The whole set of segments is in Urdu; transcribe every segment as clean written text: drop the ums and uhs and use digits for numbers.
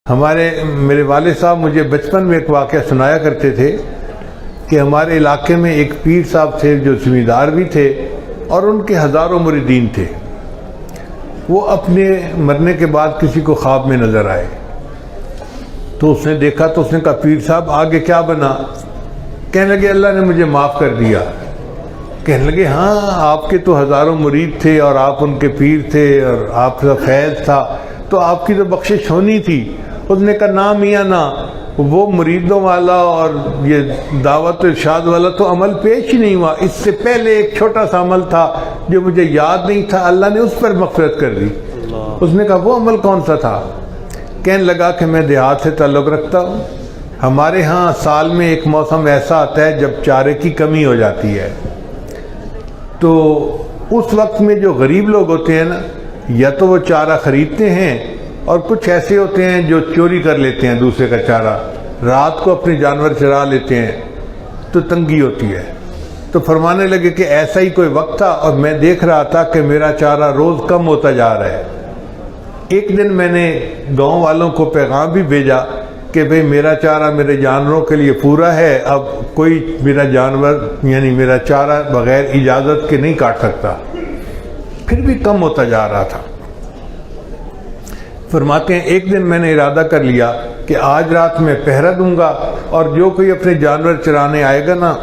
میرے والد صاحب مجھے بچپن میں ایک واقعہ سنایا کرتے تھے کہ ہمارے علاقے میں ایک پیر صاحب تھے جو زمیندار بھی تھے اور ان کے ہزاروں مریدین تھے۔ وہ اپنے مرنے کے بعد کسی کو خواب میں نظر آئے تو اس نے دیکھا تو اس نے کہا پیر صاحب آگے کیا بنا؟ کہنے لگے اللہ نے مجھے معاف کر دیا۔ کہنے لگے ہاں آپ کے تو ہزاروں مرید تھے اور آپ ان کے پیر تھے اور آپ کا فیض تھا تو آپ کی تو بخشش ہونی تھی۔ اس نے کہا نہ میاں نہ، وہ مریدوں والا اور یہ دعوت ارشاد والا تو عمل پیش ہی نہیں ہوا، اس سے پہلے ایک چھوٹا سا عمل تھا جو مجھے یاد نہیں تھا، اللہ نے اس پر مغفرت کر دی۔ اس نے کہا وہ عمل کون سا تھا؟ کہنے لگا کہ میں دیہات سے تعلق رکھتا ہوں، ہمارے ہاں سال میں ایک موسم ایسا آتا ہے جب چارے کی کمی ہو جاتی ہے، تو اس وقت میں جو غریب لوگ ہوتے ہیں نا یا تو وہ چارہ خریدتے ہیں اور کچھ ایسے ہوتے ہیں جو چوری کر لیتے ہیں دوسرے کا چارہ، رات کو اپنے جانور چرا لیتے ہیں تو تنگی ہوتی ہے۔ تو فرمانے لگے کہ ایسا ہی کوئی وقت تھا اور میں دیکھ رہا تھا کہ میرا چارہ روز کم ہوتا جا رہا ہے۔ ایک دن میں نے گاؤں والوں کو پیغام بھی بھیجا کہ بھئی میرا چارہ میرے جانوروں کے لیے پورا ہے، اب کوئی میرا جانور یعنی میرا چارہ بغیر اجازت کے نہیں کاٹ سکتا، پھر بھی کم ہوتا جا رہا تھا۔ فرماتے ہیں ایک دن میں نے ارادہ کر لیا کہ آج رات میں پہرا دوں گا اور جو کوئی اپنے جانور چرانے آئے گا نا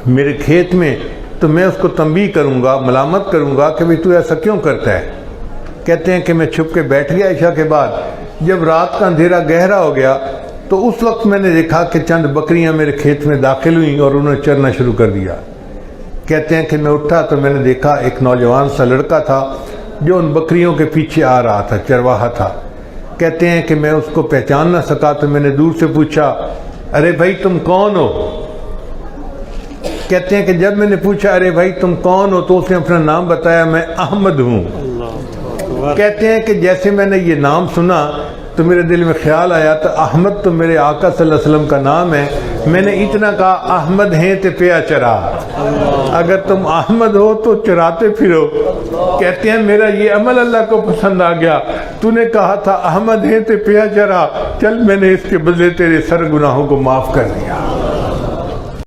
میرے کھیت میں تو میں اس کو تنبیہ کروں گا، ملامت کروں گا کہ بھئی تو ایسا کیوں کرتا ہے۔ کہتے ہیں کہ میں چھپ کے بیٹھ گیا عشاء کے بعد، جب رات کا اندھیرا گہرا ہو گیا تو اس وقت میں نے دیکھا کہ چند بکریاں میرے کھیت میں داخل ہوئیں اور انہوں نے چرنا شروع کر دیا۔ کہتے ہیں کہ میں اٹھا تو میں نے دیکھا ایک نوجوان سا لڑکا تھا جو ان بکریوں کے پیچھے آ رہا تھا، چرواہا تھا۔ کہتے ہیں کہ میں اس کو پہچان نہ سکا تو میں نے دور سے پوچھا ارے بھائی تم کون ہو؟ کہتے ہیں کہ جب میں نے پوچھا ارے بھائی تم کون ہو تو اس نے اپنا نام بتایا، میں احمد ہوں۔ کہتے ہیں کہ جیسے میں نے یہ نام سنا تو میرے دل میں خیال آیا تو احمد تو میرے آقا صلی اللہ علیہ وسلم کا نام ہے، میں نے اتنا کہا احمد ہیں تے پیا چرا، اگر تم احمد ہو تو چراتے پھرو۔ کہتے ہیں میرا یہ عمل اللہ کو پسند آ گیا، تو نے کہا تھا احمد ہیں تے پیا چرا، چل میں نے اس کے بدلے تیرے سر گناہوں کو معاف کر دیا۔